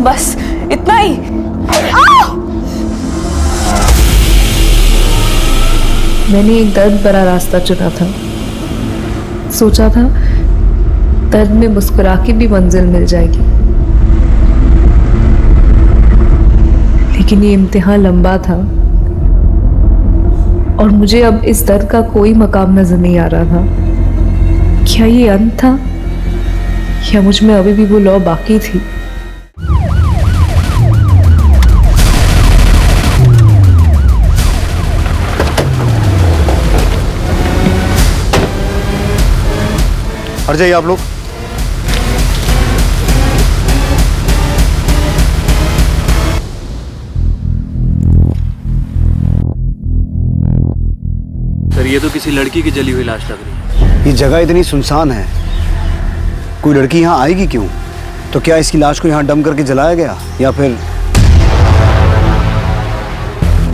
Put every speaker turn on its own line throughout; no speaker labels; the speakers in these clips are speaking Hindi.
बस इतना ही।
मैंने एक दर्द भरा रास्ता चुना था। सोचा था दर्द में मुस्कुरा के भी मंजिल मिल जाएगी, लेकिन ये इम्तिहान लंबा था और मुझे अब इस दर्द का कोई मकाम नजर नहीं आ रहा था। क्या ये अंत था या मुझ में अभी भी वो लौ बाकी थी?
हट जाइए आप लोग।
सर ये तो किसी लड़की की जली हुई लाश लग रही है।
ये जगह इतनी सुनसान है, कोई लड़की यहाँ आएगी क्यों? तो क्या इसकी लाश को यहाँ डंप करके जलाया गया या फिर?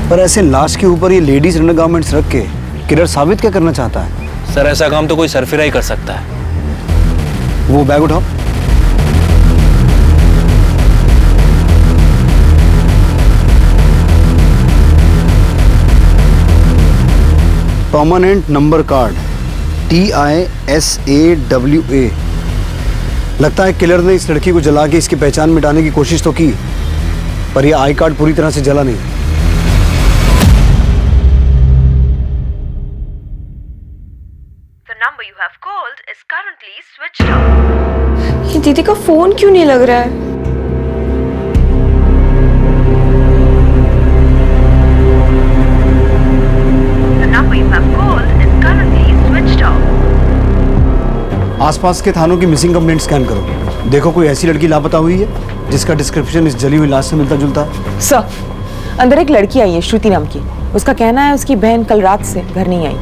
पर ऐसे लाश के ऊपर ये लेडीज अंडरगारमेंट्स रख के किलर साबित क्या करना चाहता है?
सर ऐसा काम तो कोई सरफिरा ही कर सकता है।
वो बैग उठाओ। Permanent number card TISAWA। लगता है किलर ने इस लड़की को जला के इसकी पहचान मिटाने की कोशिश तो की, पर यह आई कार्ड पूरी तरह से जला नहीं।
The number you have called is currently switched off.
ये दीदी का फोन क्यों नहीं लग रहा है?
The number you have called is currently switched off.
आसपास के थानों की मिसिंग कंप्लेंट स्कैन करो, देखो कोई ऐसी लड़की लापता हुई है जिसका डिस्क्रिप्शन इस जली हुई लाश से मिलता जुलता है।
सर, अंदर एक लड़की आई है श्रुति नाम की। उसका कहना है उसकी बहन कल रात से घर नहीं आई।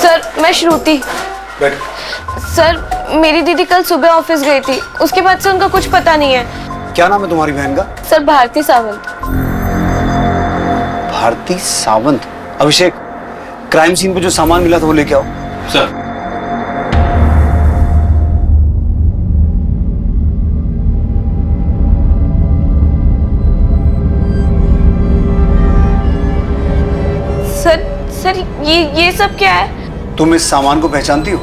सर मैं श्रुति।
बैठ।
सर मेरी दीदी कल सुबह ऑफिस गई थी, उसके बाद से उनका कुछ पता नहीं है।
क्या नाम है तुम्हारी बहन का?
सर भारती सावंत।
भारती सावंत। अभिषेक, क्राइम सीन पे जो सामान मिला था वो लेके आओ।
सर
सर ये सब क्या है?
तुम इस सामान को पहचानती हो?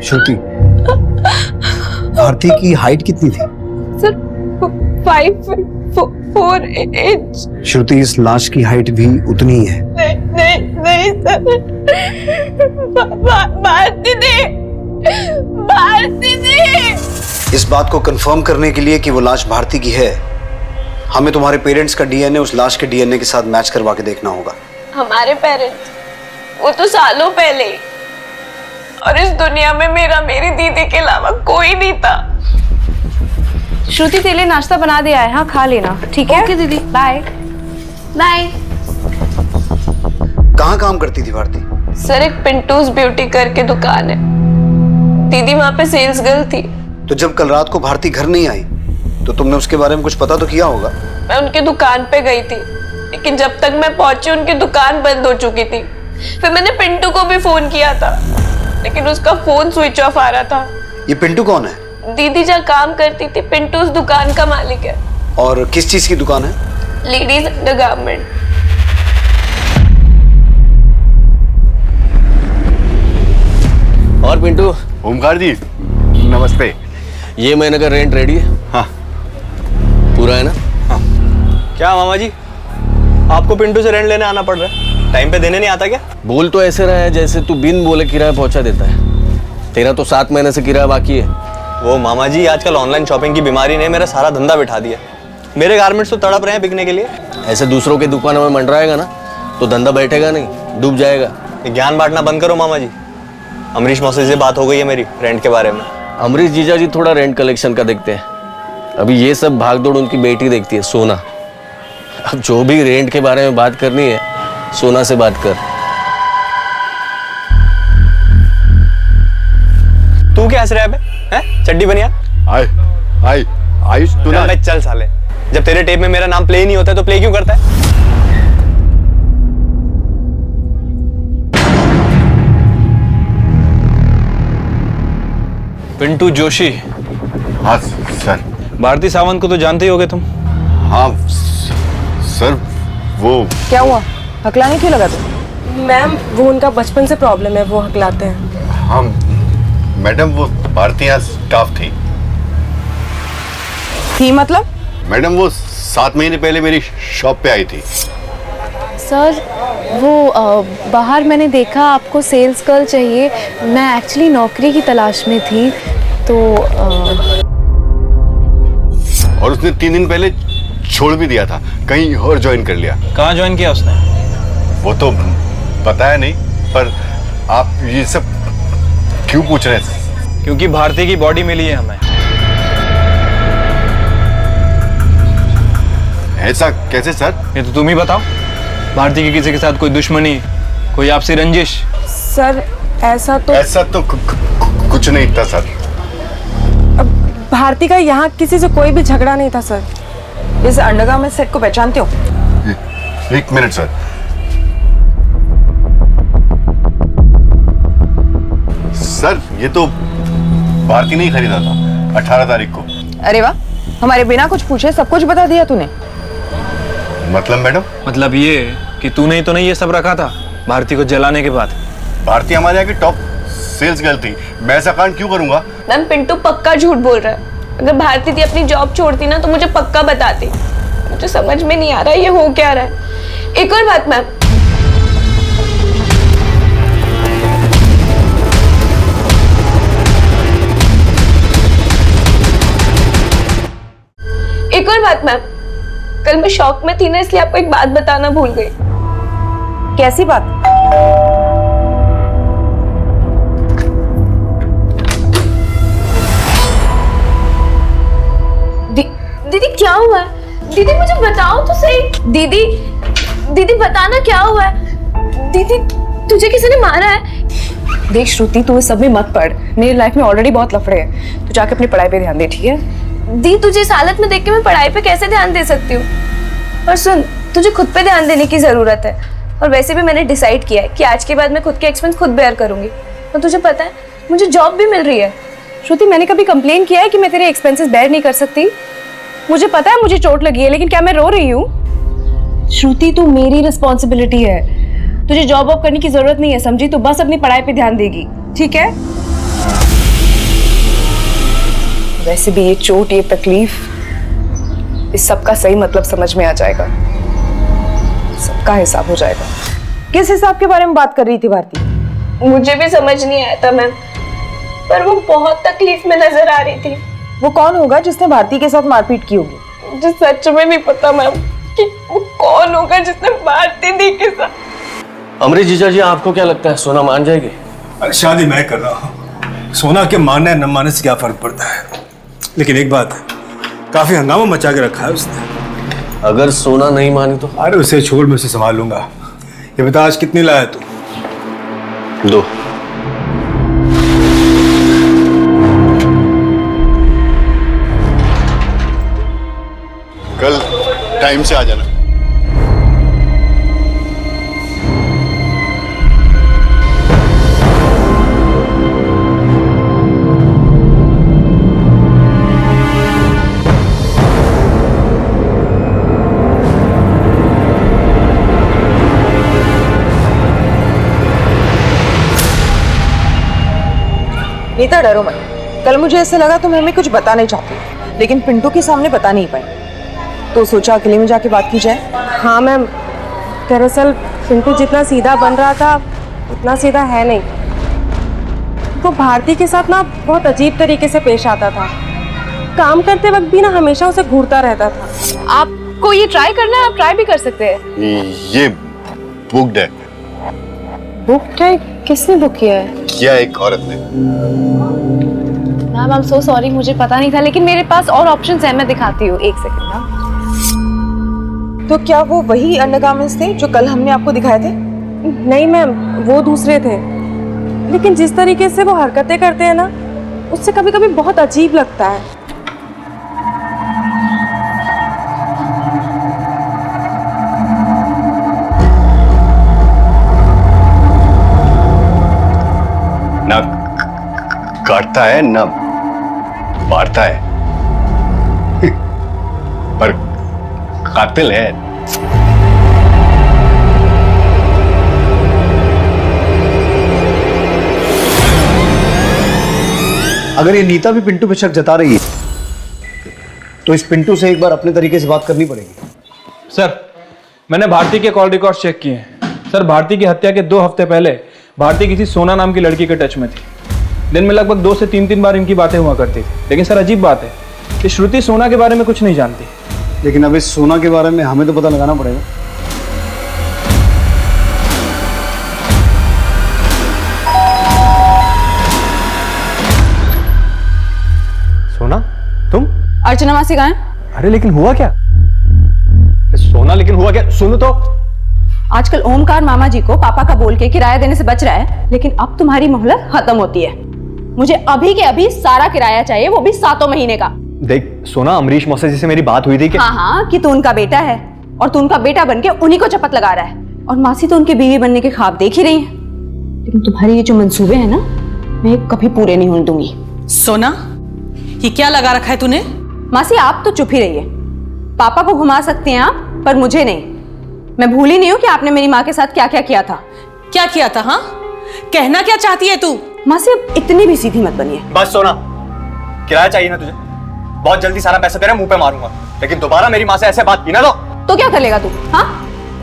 श्रुति, भारती की हाइट कितनी थी?
सर 5'4"
श्रुति, इस लाश की हाइट भी उतनी ही है।
नहीं सर, भारती नहीं।
इस बात को कंफर्म करने के लिए कि वो लाश भारती की है, हमें तुम्हारे पेरेंट्स का डीएनए उस लाश के डीएनए के साथ मैच करवा के देखना होगा।
हमारे पेरेंट्स? वो तो सालों पहले, और इस दुनिया में मेरी दीदी के अलावा कोई नहीं था।
श्रुति तेरे लिए नाश्ता बना दिया है, हाँ खा लेना, ठीक है?
ओके दीदी,
बाय बाय।
कहाँ काम करती थी भारती?
सर एक पिंटूज ब्यूटी करके दुकान है, दीदी वहाँ पे सेल्स गर्ल थी।
तो जब कल रात को भारती घर नहीं आई तो तुमने उसके बारे में कुछ पता तो किया होगा?
मैं उनकी दुकान पे गई थी, लेकिन जब तक मैं पहुंची उनकी दुकान बंद हो चुकी थी। फिर मैंने पिंटू को भी फोन किया था, लेकिन उसका फोन स्विच ऑफ आ रहा था।
ये पिंटू कौन है?
दीदी जहाँ काम करती थी, पिंटू उस दुकान का मालिक है।
और किस चीज की दुकान है?
Ladies undergarment.
और पिंटू।
ओमकार जी नमस्ते।
ये महीने का रेंट रेडी है?
हाँ
पूरा है ना?
हाँ।
क्या मामा जी, आपको पिंटू से रेंट लेने आना पड़ रहा है? टाइम पे देने नहीं आता क्या?
बोल तो ऐसे रहा है जैसे तू बिन बोले किराया पहुंचा देता है। तेरा तो 7 महीने से किराया बाकी है।
वो मामा जी, आजकल ऑनलाइन शॉपिंग की बीमारी ने मेरा सारा धंधा बिठा दिया। मेरे गारमेंट्स तो तड़प रहे हैं बिकने के लिए।
ऐसे दूसरों की दुकानों में मंडराएगा ना तो धंधा बैठेगा नहीं, डूब जाएगा।
ज्ञान बांटना बंद करो मामा जी। अमरीश मौसी से बात हो गई है मेरी रेंट के बारे में।
अमरीश जीजा जी थोड़ा रेंट कलेक्शन का देखते हैं। अभी ये सब भागदौड़ उनकी बेटी देखती है, सोना। अब जो भी रेंट के बारे में बात करनी है, सोना से बात कर।
तू क्या हंस रहा है बे? हैं? चड्डी बनिया?
आयुष तू ना
चल साले, जब तेरे टेप में मेरा नाम प्ले नहीं होता तो प्ले क्यों करता है?
पिंटू जोशी।
हाँ सर।
भारती सावंत को तो जानते ही होगे तुम।
हाँ सर, वो
क्या हुआ, हकलाने क्यों लगा तुम?
मैम वो उनका बचपन से प्रॉब्लम है, वो हकलाते हैं।
हाँ मैडम, वो भारती यहाँ स्टाफ
थी मतलब?
मैडम वो 7 महीने पहले मेरी शॉप पे आई थी।
सर वो बाहर मैंने देखा आपको सेल्स गर्ल चाहिए। मैं एक्चुअली नौकरी की तलाश में थी तो
और उसने 3 दिन पहले छोड़ भी दिया था, कहीं और ज्वाइन कर लिया।
कहाँ ज्वाइन किया उसने?
वो तो बताया नहीं, पर आप ये सब क्यों पूछ रहे हैं?
क्योंकि भारती की बॉडी मिली है हमें।
ऐसा कैसे सर?
ये तो तुम ही बताओ। भारती की किसी के साथ कोई दुश्मनी, कोई आपसी रंजिश?
सर ऐसा तो
कुछ नहीं था सर।
भारती का यहाँ किसी से कोई भी झगड़ा नहीं था सर।
इस अंडरगारमेंट सेट को पहचानते हो?
1 मिनट सर। सर ये तो भारती ने ही खरीदा था 18 तारीख को।
अरे वाह, हमारे बिना कुछ पूछे सब कुछ बता दिया तूने।
मतलब मैडम?
मतलब ये कि तूने ही तो नहीं ये सब रखा था भारती को जलाने के बाद?
भारती हमारे यहाँ की टॉप सेल्स गर्ल थी, मैं ऐसा कांड क्यों करूंगा?
मैम पिंटू पक्का झूठ बोल रहा है। अगर भारती थी अपनी जॉब छोड़ती ना तो मुझे पक्का बताती। मुझे समझ में नहीं आ रहा है ये हो क्या रहा है। एक और बात मैम, कल मैं शॉक में थी ना, इसलिए आपको एक बात बताना भूल गई।
कैसी बात?
दीदी क्या हुआ है? दीदी मुझे बताओ तो सही। दीदी बताना क्या हुआ है? दीदी तुझे किसी ने मारा है?
देख श्रुति, तू इस सब में मत पड़। मेरी लाइफ में ऑलरेडी बहुत लफड़े हैं। तू जाके अपनी पढ़ाई पे ध्यान दे, ठीक है?
दी तुझे इस हालत में देख के मैं पढ़ाई पे कैसे ध्यान दे सकती हूँ? और सुन, तुझे खुद पे ध्यान देने की जरूरत है। और वैसे भी मैंने डिसाइड किया है कि आज के बाद मैं खुद के एक्सपेंस खुद बेयर करूंगी। और तुझे पता है मुझे जॉब भी मिल रही है।
श्रुति, मैंने कभी कंप्लेन किया है कि मैं तेरे एक्सपेंसेस बेयर नहीं कर सकती? मुझे पता है मुझे चोट लगी है, लेकिन क्या मैं रो रही हूँ? श्रुति, तू मेरी रिस्पॉन्सिबिलिटी है। तुझे जॉब वॉब करने की जरूरत नहीं है, समझी? तू बस अपनी पढ़ाई पे ध्यान देगी, ठीक है? वैसे भी ये चोट, ये तकलीफ, इस सब का सही मतलब समझ में आ जाएगा। सबका हिसाब हो जाएगा।
किस हिसाब के बारे में बात कर रही थी भारती?
मुझे भी समझ नहीं आया था मैम, पर वो बहुत तकलीफ में नजर आ रही थी।
वो कौन होगा जिसने भारती के साथ मारपीट की होगी?
मुझे सच में नहीं पता मैम कि वो कौन होगा जिसने भारती दी के साथ।
अमरीश जीजा जी, आपको क्या लगता है सोना मान जाएगी?
अरे शादी मैं कर रहा हूँ, सोना के मानने न मानने से क्या फर्क पड़ता है। लेकिन एक बात, काफी हंगामा मचा के रखा है उसने।
अगर सोना नहीं मानी तो?
अरे उसे छोड़, मैं उसे संभाल लूंगा। ये बता आज कितनी लाया तू?
2।
कल टाइम से आ जाना।
नीता, डरो मत। कल मुझे ऐसे लगा तुम हमें कुछ बता नहीं चाहती, लेकिन पिंटू के सामने बता नहीं पाई, तो सोचा अकेले में जाके बात की जाए।
हाँ मैम, दरअसल पिंटू जितना सीधा बन रहा था उतना सीधा है नहीं। वो भारती के साथ ना बहुत अजीब तरीके से पेश आता था। काम करते वक्त भी ना हमेशा उसे घूरता रहता था।
आपको ये ट्राई करना है, आप ट्राई भी कर सकते हैं।
ये बुक्ड है।
Book try? किसने बुक किया है?
किया एक औरत ने।
Ma'am I am so sorry, मुझे पता नहीं था, लेकिन मेरे पास और ऑप्शंस हैं, मैं दिखाती हूँ, एक सेकंड मैम।
तो क्या वो वही अंडरगारमेंट्स थे जो कल हमने आपको दिखाए थे?
नहीं मैम, वो दूसरे थे, लेकिन जिस तरीके से वो हरकतें करते हैं ना, उससे कभी कभी बहुत अजीब लगता है।
ना काटता है ना मारता है पर कातिल है।
अगर ये नीता भी पिंटू पे शक जता रही है तो इस पिंटू से एक बार अपने तरीके से बात करनी पड़ेगी।
सर, मैंने भारती के कॉल रिकॉर्ड चेक किए हैं। सर, भारती की हत्या के 2 हफ्ते पहले भारती किसी सोना नाम की लड़की के टच में थी। दिन में लगभग 2 से 3 बार इनकी बातें हुआ करती थी। लेकिन सर, अजीब बात है कि श्रुति सोना के बारे में कुछ नहीं जानती।
लेकिन अब इस सोना के बारे में हमें तो पता लगाना पड़ेगा।
सोना, तुम?
अर्चना मासी कहाँ है?
अरे लेकिन हुआ क्या? सोना, लेकिन हुआ क्या? सुनो तो।
आजकल ओमकार मामा जी को पापा का बोल के किराया देने से बच रहा है, लेकिन अब तुम्हारी मोहलत खत्म होती है। मुझे अभी के अभी सारा किराया चाहिए, वो भी 7 महीने का।
देख सोना, अमरीश मौसा जी से मेरी बात हुई थी कि
हाँ, कि तू उनका बेटा है और तू उनका बेटा बनके उन्हीं को चपत लगा रहा है, और मासी तो उनकी बीवी बनने के ख्वाब देख ही रही है। लेकिन तुम्हारे ये जो मंसूबे हैं ना, मैं कभी पूरे नहीं होने दूंगी।
सोना, ये क्या लगा रखा है तूने?
मासी आप तो चुप ही रहिए। पापा को घुमा सकते हैं आप, पर मुझे नहीं। मैं भूली नहीं हूँ कि आपने मेरी माँ के साथ क्या क्या किया था।
क्या किया था? हाँ, कहना क्या चाहती है तू?
मासी अब इतनी भी सीधी मत बनिए।
बस सोना, किराया चाहिए ना तुझे? बहुत जल्दी सारा पैसा तेरे मुंह पे मारूंगा, लेकिन दोबारा मेरी माँ से ऐसे बात की ना तो
क्या कर लेगा तू? हाँ,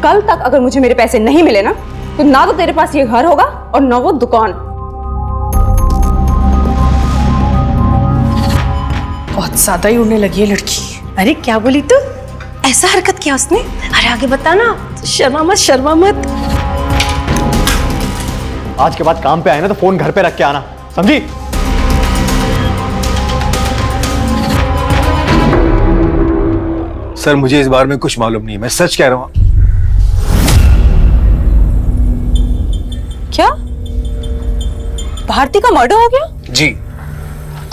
कल तक अगर मुझे मेरे पैसे नहीं मिले ना, तो ना तो तेरे पास ये घर होगा और ना वो दुकान।
बहुत ज्यादा ही उड़ने लगी है लड़की।
अरे क्या बोली तू? ऐसा हरकत किया उसने? अरे आगे बता ना, शर्मा मत, शर्मा मत।
आज के बाद काम पे आए ना तो फोन घर पे रख के आना, समझी?
सर, मुझे इस बारे में कुछ मालूम नहीं है, मैं सच कह रहा हूँ।
क्या भारती का मर्डर हो गया?
जी,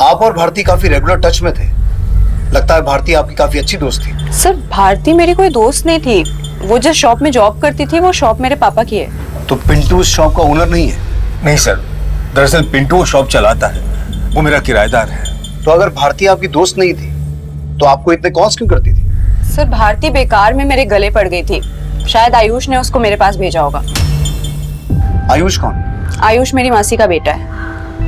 आप और भारती काफी रेगुलर टच में थे। लगता है भारती आपकी काफी अच्छी दोस्त थी।
सर, भारती मेरी कोई दोस्त नहीं थी। वो जिस शॉप में जॉब करती थी, वो शॉप मेरे पापा की है।
तो पिंटू उस शॉप का ओनर नहीं है?
नहीं सर, दरअसल पिंटू वो शॉप चलाता है, वो मेरा किराएदार है।
तो अगर भारती आपकी दोस्त नहीं थी तो आपको इतने कॉल्स क्यों करती थी?
सर, भारती बेकार में मेरे गले पड़ गई थी। शायद आयुष ने उसको मेरे पास भेजा होगा।
आयुष कौन?
आयुष मेरी मासी का बेटा है।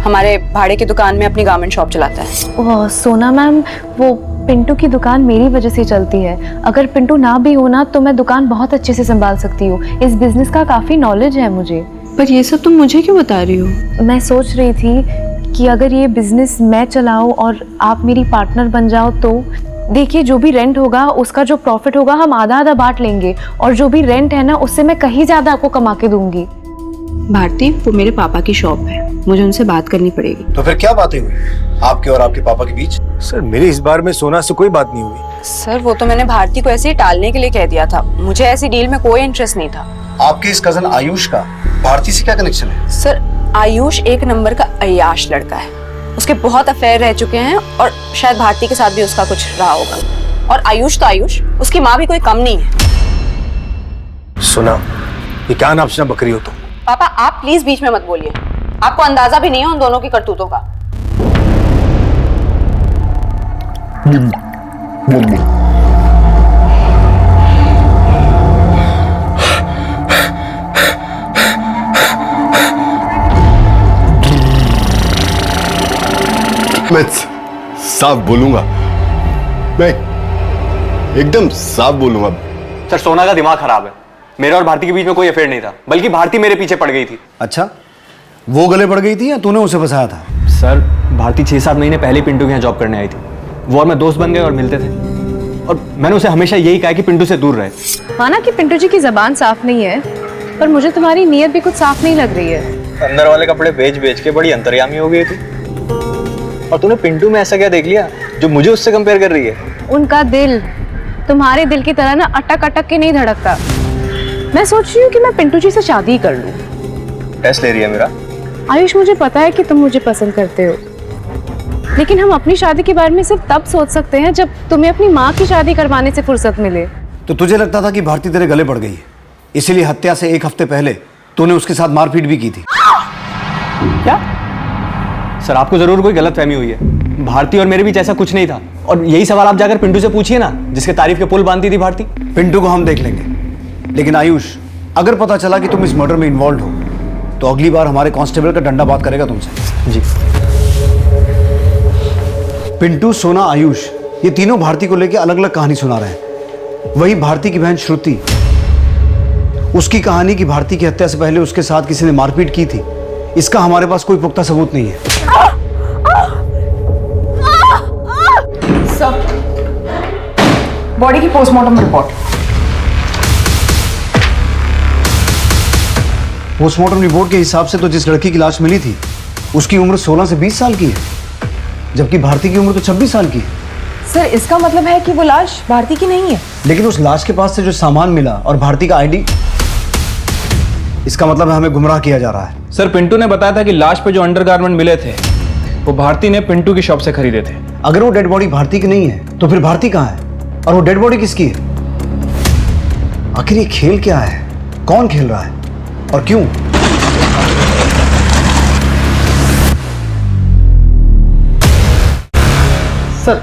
हमारे भाड़े की दुकान में अपनी गारमेंट शॉप चलाता है।
वो सोना मैम, वो पिंटू की दुकान मेरी वजह से चलती है। अगर पिंटू ना भी होना तो मैं दुकान बहुत अच्छे से संभाल सकती हूँ। इस बिजनेस का काफ़ी नॉलेज है मुझे।
पर ये सब तुम मुझे क्यों बता रही हो?
मैं सोच रही थी कि अगर ये बिजनेस मैं चलाऊँ और आप मेरी पार्टनर बन जाओ तो देखिए, जो भी रेंट होगा उसका जो प्रॉफिट होगा हम आधा आधा बांट लेंगे, और जो भी रेंट है ना उससे मैं कहीं ज़्यादा आपको कमा के दूंगी।
भारती, वो मेरे पापा की शॉप है, मुझे उनसे बात करनी पड़ेगी।
तो फिर क्या बातें हुई आपके और आपके पापा के बीच?
सर, मेरी इस बार में सोना से कोई बात नहीं हुई।
सर, वो तो मैंने भारती को ऐसे ही टालने के लिए कह दिया था। मुझे ऐसी डील में कोई इंटरेस्ट नहीं था।
आपके इस कजन आयुष का भारती से क्या कनेक्शन है?
सर, आयुष एक नंबर का अय्याश लड़का है। उसके बहुत अफेयर रह चुके हैं और शायद भारती के साथ भी उसका कुछ रहा होगा। और आयुष तो आयुष, उसकी माँ भी कोई कम नहीं है।
सुना, ये क्या नापसना बकरी हो तुम?
पापा, आप प्लीज बीच में मत बोलिए। आपको अंदाजा भी नहीं है उन दोनों की करतूतों का।
मैं साफ बोलूंगा, मैं एकदम साफ बोलूंगा।
सर, सोना का दिमाग खराब है। मेरे और भारती के बीच में कोई अफेयर नहीं था, बल्कि भारती मेरे पीछे पड़ गई थी।
अच्छा, वो गले पड़ गई थी या तूने उसे फंसाया था?
सर, भारती 6-7 महीने पहले पिंटू के यहाँ जॉब करने आई थी। वो और मैं दोस्त बन गए और मिलते थे, और मैंने उसे हमेशा यही कहा कि पिंटू से दूर रहे।
माना कि पिंटू जी की जबान साफ नहीं है, पर मुझे तुम्हारी नीयत भी कुछ साफ नहीं लग रही है।
अंदर वाले कपड़े बेच बेच के बड़ी अंतर्यामी हो गई थी। और तूने पिंटू में ऐसा क्या देख लिया जो मुझे उससे कंपेयर कर रही है?
उनका दिल तुम्हारे दिल की तरह ना अटक अटक के नहीं धड़कता। मैं सोच रही हूँ कि मैं पिंटू जी से शादी ही कर लूँ।
टेस्ट ले रही है मेरा?
आयुष, मुझे पता है कि तुम मुझे पसंद करते हो, लेकिन हम अपनी शादी के बारे में सिर्फ तब सोच सकते हैं जब तुम्हें अपनी माँ की शादी करवाने से फुर्सत मिले।
तो तुझे लगता था कि भारती तेरे गले पड़ गई है, इसीलिए हत्या से 1 हफ्ते पहले तूने उसके साथ मारपीट भी की थी।
क्या सर, आपको जरूर कोई गलतफहमी हुई है। भारती और मेरे बीच ऐसा कुछ नहीं था, और यही सवाल आप जाकर पिंटू से पूछिए ना, जिसके तारीफ के पुल बांधती थी भारती।
पिंटू को हम देख लेंगे, लेकिन आयुष, अगर पता चला कि तुम इस मर्डर में इन्वॉल्व हो तो अगली बार हमारे कांस्टेबल का डंडा बात करेगा तुमसे।
जी।
पिंटू, सोना, आयुष, ये तीनों भारती को लेकर अलग अलग कहानी सुना रहे हैं। वही भारती की बहन श्रुति, उसकी कहानी कि भारती की हत्या से पहले उसके साथ किसी ने मारपीट की थी, इसका हमारे पास कोई पुख्ता सबूत नहीं है।
सब बॉडी की पोस्टमार्टम रिपोर्ट।
पोस्टमार्टम रिपोर्ट के हिसाब से तो जिस लड़की की लाश मिली थी उसकी उम्र 16 से 20 साल की है, जबकि भारती की उम्र तो 26 साल की है।
सर, इसका मतलब है कि वो लाश भारती की नहीं है।
लेकिन उस लाश के पास से जो सामान मिला और भारती का आईडी, इसका मतलब है हमें गुमराह किया जा रहा है।
सर, पिंटू ने बताया था कि लाश पे जो अंडरगारमेंट मिले थे वो भारती ने पिंटू की शॉप से खरीदे थे।
अगर वो डेड बॉडी भारती की नहीं है तो फिर भारती कहाँ है, और वो डेड बॉडी किसकी है? आखिर ये खेल क्या है, कौन खेल रहा है और क्यों?
सर,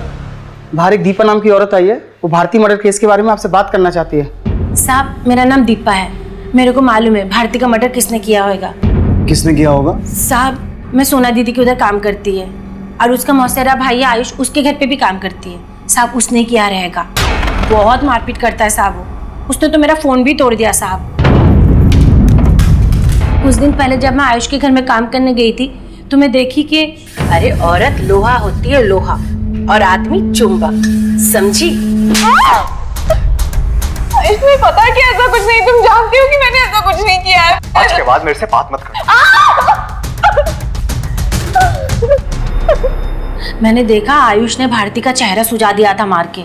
बाहर एक दीपा नाम की औरत आई है, वो भारती मर्डर केस के बारे में आपसे बात करना चाहती है।
साहब, मेरा नाम दीपा है। मेरे को मालूम है भारती का मर्डर किसने किया होगा।
किसने किया होगा?
साहब, मैं सोना दीदी के उधर काम करती है और उसका मौसेरा भाई आयुष उसके घर पे भी काम करती है। साहब, उसने किया रहेगा। बहुत मारपीट करता है साहब वो। उसने तो मेरा फोन भी तोड़ दिया साहब। कुछ दिन पहले जब मैं आयुष के घर में काम करने गई थी तो मैं देखी कि अरे औरत लोहा होती है, लोहा, और आदमी चुंबक, समझी?
इसमें पता कि ऐसा कुछ नहीं, तुम जानती हो कि मैंने ऐसा कुछ नहीं किया है।
आज के बाद मेरे से बात मत करो।
मैंने देखा आयुष ने भारती का चेहरा सुझा दिया था मार के।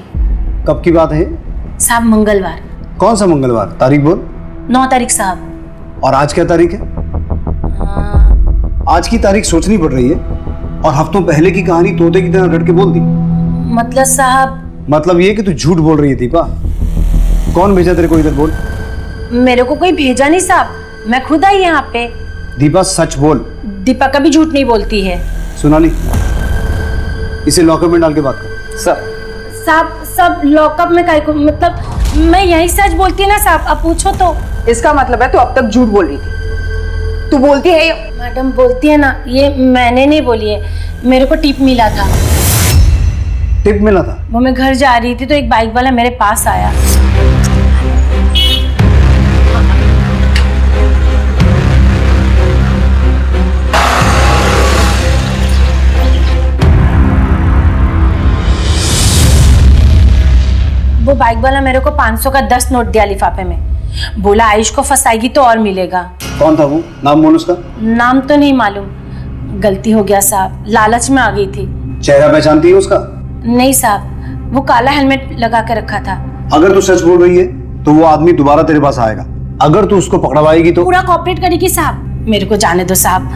कब की बात है?
साहब, मंगलवार।
कौन सा मंगलवार? तारीख बोल।
9 तारीख साहब।
और आज क्या तारीख है? आज की तारीख सोचनी पड़ रही है, और हफ्तों पहले की कहानी तोते की तरह रट के बोल दी।
मतलब साहब?
मतलब ये कि तू झूठ बोल रही है दीपा। कौन भेजा तेरे को इधर? बोल।
मेरे को कोई भेजा नहीं साहब, मैं खुद आई यहाँ पे।
दीपा, सच बोल।
दीपा कभी झूठ नहीं बोलती है।
सोनाली, इसे लॉकअप में डाल के बात कर।
सर।
साहब, सब लॉकअप में काहे को? मतलब मैं यही सच बोलती है ना साहब, अब पूछो तो।
इसका मतलब है तू अब तक झूठ बोल रही थी। तू बोलती है
मैडम बोलती है ना, ये मैंने नहीं बोली है। मेरे को टिप मिला था।
टिप मिला था?
वो मैं घर जा रही थी तो एक बाइक वाला मेरे पास आया। वो बाइक वाला मेरे को 500 का 10 नोट दिया लिफाफे में। बोला आयुष को फंसाएगी तो और मिलेगा।
कौन था वो? नाम बोल उसका।
नाम तो नहीं मालूम, गलती हो गया साहब, लालच में आ गई थी।
चेहरा पहचानती है उसका?
नहीं साहब, वो काला हेलमेट लगा के रखा था।
अगर तू सच बोल रही है तो वो आदमी दोबारा तेरे पास आएगा। अगर तू उसको पकड़वाएगी तो
पूरा कॉपरेट करेगी साहब। मेरे को जाने दो साहब।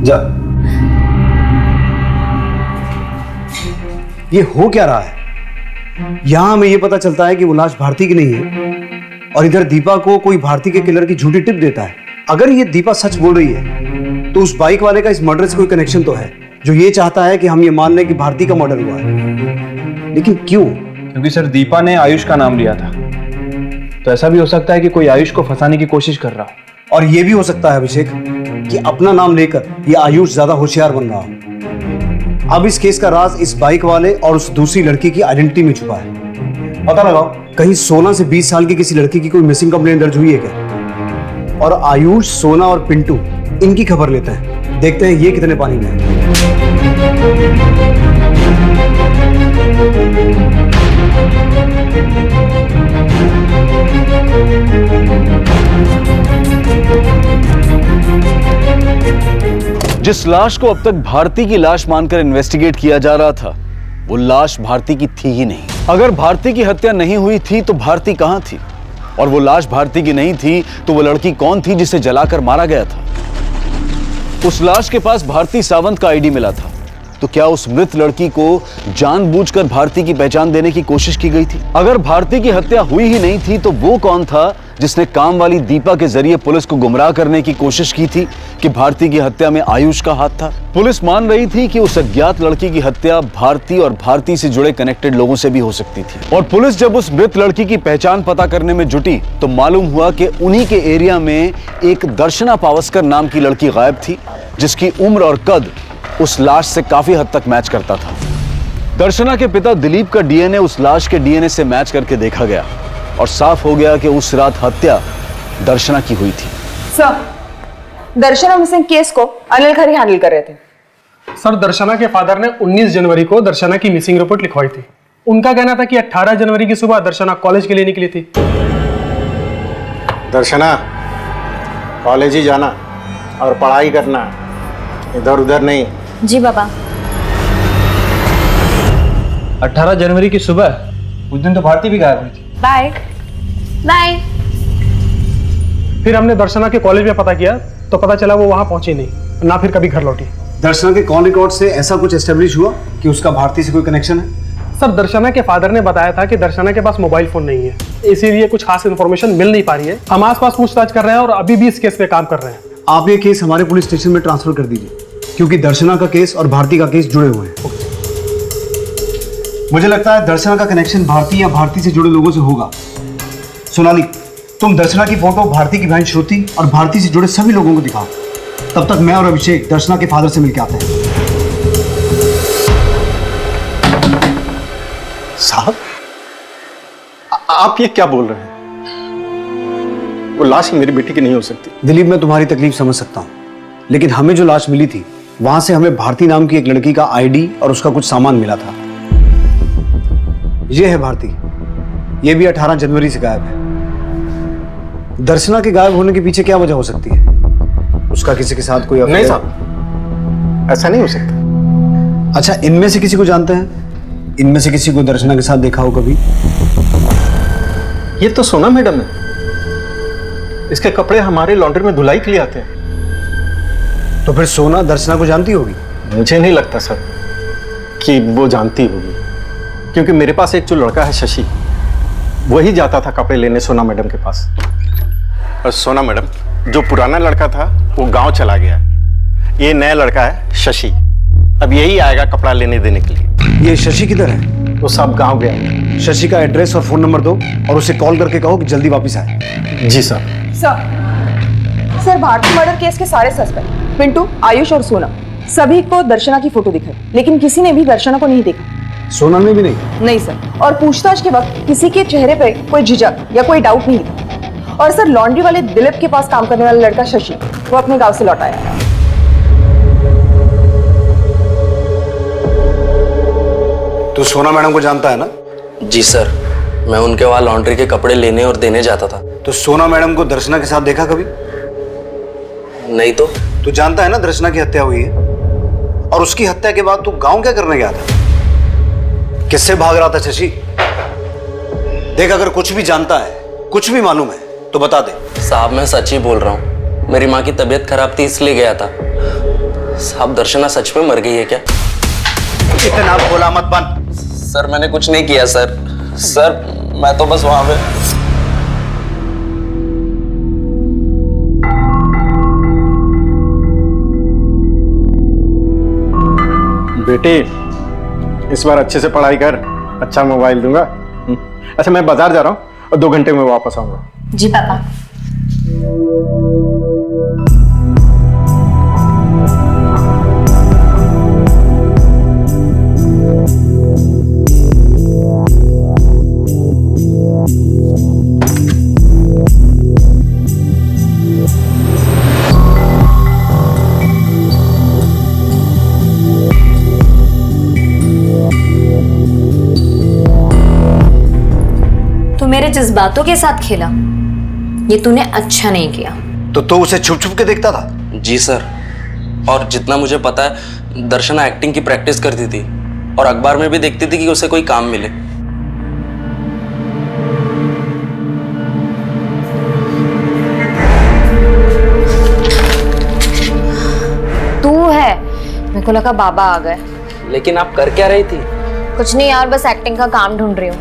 जा। ये हो क्या रहा है? यहां हमें ये पता चलता है कि वो लाश भारती की नहीं है, और इधर दीपा को कोई भारती के किलर की झूठी टिप देता है। अगर ये दीपा सच बोल रही है तो उस बाइक वाले का इस मर्डर से कोई कनेक्शन तो है, जो ये चाहता है कि हम ये मान लें कि भारती का मर्डर हुआ है। लेकिन क्यों?
क्योंकि सर, दीपा ने आयुष का नाम लिया था, तो ऐसा भी हो सकता है कि कोई आयुष को फंसाने की कोशिश कर रहा हो।
और ये भी हो सकता है अभिषेक कि अपना नाम लेकर ये आयुष ज्यादा होशियार बन रहा हो। अब इस केस का राज इस बाइक वाले और उस दूसरी लड़की की आइडेंटिटी में छुपा है। पता लगाओ, कहीं 16 से 20 साल की किसी लड़की की कोई मिसिंग कंप्लेंट दर्ज हुई है क्या? और आयुष, सोना और पिंटू, इनकी खबर लेते हैं, देखते हैं ये कितने पानी में है।
जिस लाश को अब तक भारती की लाश मानकर इन्वेस्टिगेट किया जा रहा था, वो लाश भारती की थी ही नहीं। अगर भारती की हत्या नहीं हुई थी तो भारती कहां थी? और वो लाश भारती की नहीं थी तो वो लड़की कौन थी जिसे जलाकर मारा गया था? उस लाश के पास भारती सावंत का आईडी मिला था, तो क्या उस मृत लड़की को जानबूझकर भारती की पहचान देने की कोशिश की गई थी? अगर भारती की हत्या हुई ही नहीं थी तो वो कौन था जिसने काम वाली दीपा के जरिए पुलिस को गुमराह करने की कोशिश की थी कि भारती की हत्या में आयुष का हाथ था? पुलिस मान रही थी कि उस अज्ञात लड़की की हत्या भारती और भारती से जुड़े कनेक्टेड लोगों से भी हो सकती थी। और पुलिस जब उस मृत लड़की की पहचान पता करने में जुटी तो मालूम हुआ कि उन्हीं के एरिया में एक दर्शना पावस्कर नाम की लड़की गायब थी, जिसकी उम्र और कद उस लाश से काफी हद तक मैच करता था। दर्शना के पिता दिलीप का डीएनए उस लाश के डीएनए से मैच करके देखा गया और साफ हो गया कि उस रात हत्या दर्शना की हुई थी।
सर, दर्शना मिसिंग केस को अनिल खरी हैंडल कर रहे थे।
सर, दर्शना के फादर ने 19 जनवरी को दर्शना की मिसिंग रिपोर्ट लिखवाई थी। उनका कहना था कि 18 जनवरी की सुबह दर्शना कॉलेज के लिए निकली थी।
दर्शना, कॉलेज ही जाना और पढ़ाई करना, इधर उधर नहीं।
जी बाबा।
18 जनवरी की सुबह, उस दिन तो भारती भी गायब हुई थी।
Bye bye.
फिर हमने दर्शना के कॉलेज में पता किया तो पता चला वो वहां पहुंची नहीं, ना फिर कभी घर लौटी।
दर्शना के कॉल रिकॉर्ड से ऐसा कुछ एस्टेब्लिश हुआ कि उसका भारती से कोई कनेक्शन है?
सर, दर्शना के फादर ने बताया था कि दर्शना के पास मोबाइल फोन नहीं है, इसीलिए कुछ खास इन्फॉर्मेशन मिल नहीं पा रही है। हम आसपास पूछताछ कर रहे हैं और अभी भी इस केस पे काम कर रहे हैं।
आप ये केस हमारे पुलिस स्टेशन में ट्रांसफर कर दीजिए, क्योंकि दर्शना का केस और भारती का केस जुड़े हुए हैं। मुझे लगता है दर्शना का कनेक्शन भारती या भारती से जुड़े लोगों से होगा। सोनाली, तुम दर्शना की फोटो भारती की बहन श्रुति और भारती से जुड़े सभी लोगों को दिखाओ। तब तक मैं और अभिषेक दर्शना के फादर से मिलकर आते हैं।
साहब, आप ये क्या बोल रहे हैं? वो लाश मेरी बेटी की नहीं हो सकती।
दिलीप, मैं तुम्हारी तकलीफ समझ सकता हूँ, लेकिन हमें जो लाश मिली थी वहां से हमें भारती नाम की एक लड़की का आईडी और उसका कुछ सामान मिला था। ये है भारती, ये भी 18 जनवरी से गायब है। दर्शना के गायब होने के पीछे क्या वजह हो सकती है? उसका किसी के साथ कोई
नहीं साहब, ऐसा नहीं हो सकता।
अच्छा, इनमें से किसी को जानते हैं? इनमें से किसी को दर्शना के साथ देखा हो कभी?
ये तो सोना मैडम है, इसके कपड़े हमारे लॉन्ड्री में धुलाई के लिए आते हैं।
तो फिर सोना दर्शना को जानती होगी?
मुझे नहीं लगता सर कि वो जानती होगी, क्योंकि मेरे पास एक जो लड़का है शशि, वही जाता था कपड़े लेने सोना मैडम के पास। और सोना मैडम, जो पुराना लड़का था वो गांव चला गया, ये नया लड़का है शशि, अब यही आएगा कपड़ा लेने देने के लिए।
ये शशि किधर है?
वो सब गांव गया।
शशि का एड्रेस और फोन नंबर दो और उसे कॉल करके कहो कि जल्दी वापस आए।
जी sir.
Sir, Bharti murder case के सारे सस्पेक्ट पिंटू, आयुष और सोना, सभी को दर्शना की फोटो दिखाई, लेकिन किसी ने भी दर्शना को नहीं देखा।
सोना ने भी नहीं?
नहीं सर, और पूछताछ के वक्त किसी के चेहरे पे कोई झिझक या कोई डाउट नहीं था। और सर, लॉन्ड्री वाले दिलीप के पास काम करने वाला लड़का शशि, वो अपने गांव से लौट आया।
तू सोना मैडम को जानता है ना?
जी सर, मैं उनके वहां लॉन्ड्री के कपड़े लेने और देने जाता था।
तो सोना मैडम को दर्शना के साथ देखा कभी?
नहीं तो।
तू जानता है ना दर्शना की हत्या हुई है, और उसकी हत्या के बाद तू गांव क्या करने गया था? किससे भाग रहा था शशि? देख, अगर कुछ भी जानता है, कुछ भी मालूम है तो बता दे।
साहब, मैं सच ही बोल रहा हूँ, मेरी माँ की तबीयत खराब थी इसलिए गया था। साहब, दर्शना सच में मर गई है क्या?
इतना बोला मत बन।
सर, मैंने कुछ नहीं किया सर। सर, मैं तो बस वहां पे।
बेटे, इस बार अच्छे से पढ़ाई कर, अच्छा मोबाइल दूंगा। अच्छा, मैं बाजार जा रहा हूँ और 2 घंटे में वापस आऊंगा।
जी पापा। मेरे जज्बातों के साथ खेला, ये तूने अच्छा नहीं किया।
तो उसे छुप छुप के देखता था?
जी सर,
और जितना मुझे पता है दर्शना एक्टिंग की प्रैक्टिस करती थी और अखबार में भी देखती थी कि उसे कोई काम मिले।
तू है? मेरे को लगा बाबा आ गए।
लेकिन आप कर क्या रही थी?
कुछ नहीं यार, बस एक्टिंग का काम ढूंढ रही हूँ।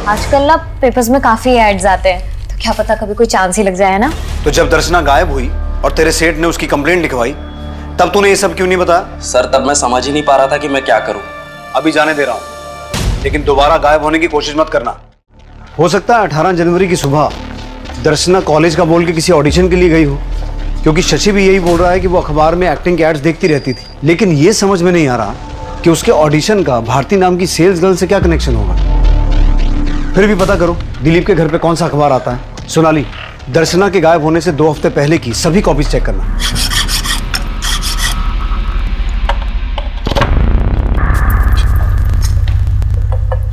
आजकल ना पेपर्स में काफी एड्स आते हैं, तो क्या पता कभी कोई चांस ही लग जाए ना।
तो जब दर्शना गायब हुई और तेरे सेठ ने उसकी कंप्लेंट लिखवाई, तब तूने ये सब क्यों नहीं बताया?
सर तब मैं समझ ही नहीं पा रहा था कि मैं क्या करूं।
अभी जाने दे रहा हूं, लेकिन दोबारा गायब होने की कोशिश मत करना। हो सकता है 18 जनवरी की सुबह दर्शना कॉलेज का बोल के किसी ऑडिशन के लिए गई हो, क्योंकि शशि भी यही बोल रहा है कि वो अखबार में एक्टिंग के एड्स देखती रहती थी। लेकिन ये समझ में नहीं आ रहा कि उसके ऑडिशन का भारती नाम की सेल्स गर्ल से क्या कनेक्शन होगा। फिर भी पता करो दिलीप के घर पे कौन सा अखबार आता है। सोनाली, दर्शना के गायब होने से 2 हफ्ते पहले की सभी कॉपीज चेक करना।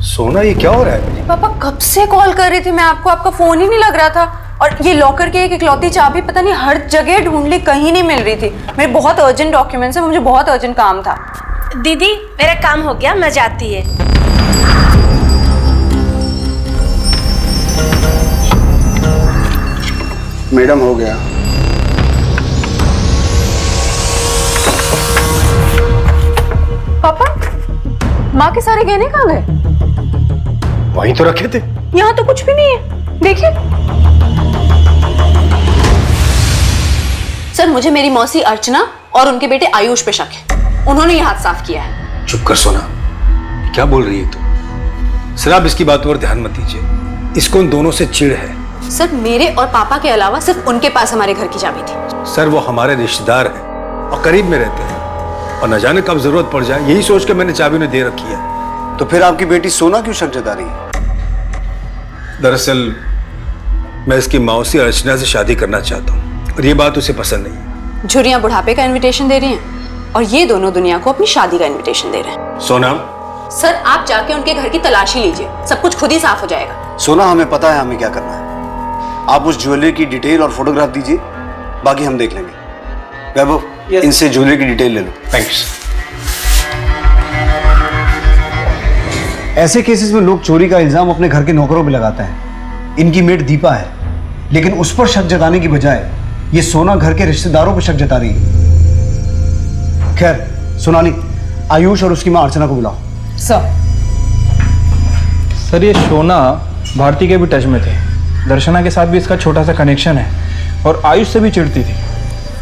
सोना, ये क्या हो रहा है?
पापा कब से कॉल कर रही थी मैं आपको, आपका फोन ही नहीं लग रहा था। और ये लॉकर की एक इकलौती चाबी पता नहीं हर जगह ढूंढ ली, कहीं नहीं मिल रही थी। मेरे बहुत अर्जेंट डॉक्यूमेंट्स है, मुझे बहुत अर्जेंट काम था।
दीदी मेरा काम हो गया, मैं जाती है।
मैडम हो गया।
पापा माँ के सारे गहने कहाँ गए?
वहीं तो रखे थे।
यहाँ तो कुछ भी नहीं है, देखिए। सर मुझे मेरी मौसी अर्चना और उनके बेटे आयुष पे शक है, उन्होंने ये हाथ साफ किया है।
चुप कर सोना, क्या बोल रही है तू? सर आप इसकी बातों पर ध्यान मत दीजिए, इसको उन दोनों से चिढ़ है।
सर मेरे और पापा के अलावा सिर्फ उनके पास हमारे घर की चाबी थी।
सर वो हमारे रिश्तेदार हैं और करीब में रहते हैं, और न जाने कब जरूरत पड़ जाए, यही सोच के मैंने चाबी उन्हें दे रखी है।
तो फिर आपकी बेटी सोना क्यों शक जता रही है?
दरअसल मैं इसकी मौसी अर्चना से शादी करना चाहता हूँ और ये बात उसे पसंद नहीं है।
झुर्रियां बुढ़ापे का इनविटेशन दे रही हैं और ये दोनों दुनिया को अपनी शादी का इनविटेशन दे रहे हैं।
सोना,
सर आप जाके उनके घर की तलाशी लीजिए, सब कुछ खुद ही साफ हो जाएगा।
सोना, हमें पता है हमें क्या करना है। आप उस ज्वेलरी की डिटेल और फोटोग्राफ दीजिए, बाकी हम देख लेंगे। वैभव, इनसे ज्वेलरी की डिटेल ले लो।
थैंक्स।
ऐसे केसेस में लोग चोरी का इल्जाम अपने घर के नौकरों पे लगाते हैं। इनकी मेड दीपा है, लेकिन उस पर शक जताने की बजाय ये सोना घर के रिश्तेदारों पर शक जता रही है। खैर सोनाली, आयुष और उसकी मां अर्चना को बुलाओ।
सर ये सोना भारती के भी टच में थे, दर्शना के साथ भी इसका छोटा सा कनेक्शन है और आयुष से भी चिढ़ती थी।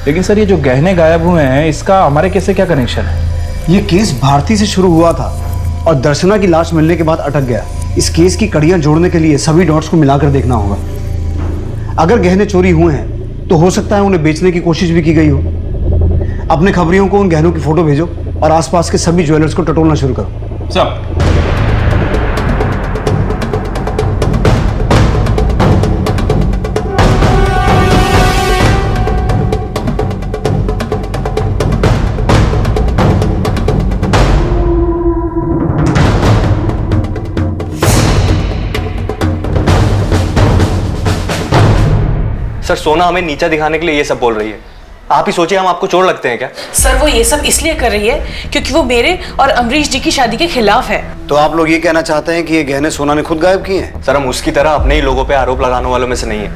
लेकिन सर ये जो गहने गायब हुए हैं, इसका हमारे केस से क्या कनेक्शन है?
ये केस भारती से शुरू हुआ था और दर्शना की लाश मिलने के बाद अटक गया। इस केस की कड़ियां जोड़ने के लिए सभी डॉट्स को मिलाकर देखना होगा। अगर गहने चोरी हुए हैं तो हो सकता है उन्हें बेचने की कोशिश भी की गई हो। अपने खबरियों को उन गहनों की फोटो भेजो और आसपास के सभी ज्वेलर्स को टटोलना शुरू करो।
सब
सर सोना हमें नीचा दिखाने के लिए ये सब बोल रही है। आप ही सोचिए हम आपको चोर लगते हैं क्या?
सर वो ये सब इसलिए कर रही है क्योंकि वो मेरे और अमरीश जी की शादी के खिलाफ है।
तो आप लोग ये कहना चाहते हैं कि ये गहने सोना ने खुद गायब किए हैं?
सर हम उसकी तरह अपने ही लोगों पे आरोप लगाने वालों में से नहीं है।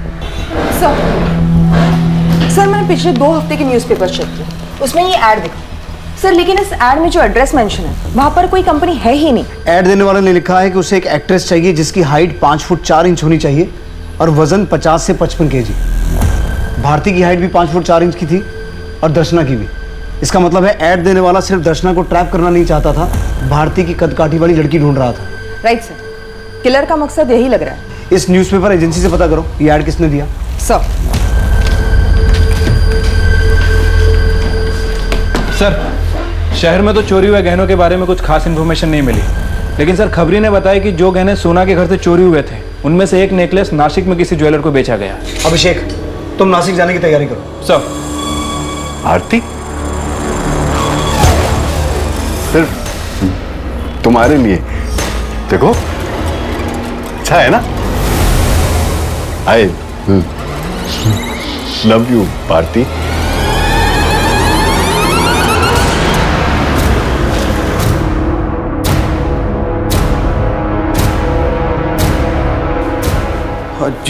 सर मैंने पिछले 2 हफ्ते के न्यूज़पेपर चेक किए, उसमें ये ऐड दिखा। सर लेकिन इस ऐड में जो एड्रेस मेंशन है वहां पर कोई कंपनी है ही नहीं।
ऐड देने वाले ने लिखा है कि उसे एक एक्ट्रेस चाहिए जिसकी हाइट 5 फुट 4 इंच होनी चाहिए और वजन 50 से 55 kg। भारती की हाइट भी 5 फुट 4 इंच की थी और दर्शना की भी। इसका मतलब है ऐड देने वाला सिर्फ दर्शना को ट्रैप करना नहीं चाहता था, भारती की कदकाठी वाली लड़की ढूंढ रहा था।
राइट सर, किलर का मकसद यही लग रहा है।
इस न्यूज़पेपर एजेंसी से पता करो ये ऐड किसने दिया।
सर
शहर में तो चोरी हुए गहनों के बारे में कुछ खास इन्फॉर्मेशन नहीं मिली, लेकिन सर खबरी ने बताया कि जो गहने सोना के घर से चोरी हुए थे उनमें से एक नेकलेस नासिक में किसी ज्वेलर को बेचा गया।
अभिषेक, तुम नासिक जाने की तैयारी करो।
सब
आरती, सिर्फ तुम्हारे लिए। देखो अच्छा है ना? I love you Bharti.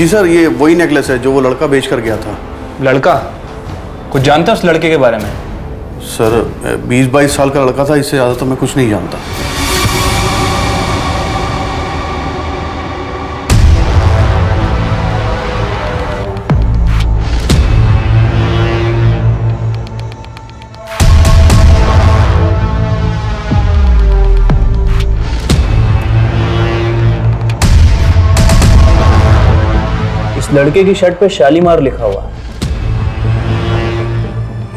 जी सर, ये वही नेकलेस है जो वो लड़का बेच कर गया था।
लड़का? कुछ जानते हो उस लड़के के बारे में?
सर 20-22 साल का लड़का था, इससे ज़्यादा तो मैं कुछ नहीं जानता।
इस लड़के की शर्ट पे शालीमार लिखा हुआ है।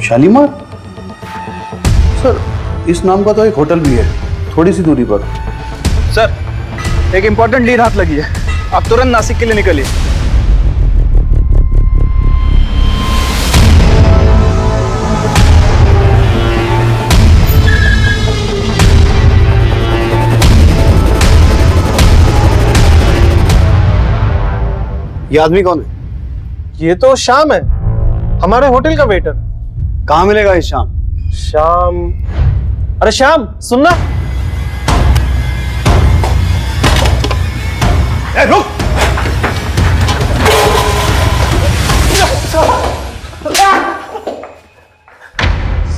शालीमार? सर इस नाम का तो एक होटल भी है थोड़ी सी दूरी पर।
सर एक इंपॉर्टेंट लीड हाथ लगी है, आप तुरंत नासिक के लिए निकलिए।
ये आदमी कौन है?
ये तो श्याम है, हमारे होटल का वेटर।
कहाँ मिलेगा ये श्याम?
श्याम, अरे श्याम सुनना।
रुक।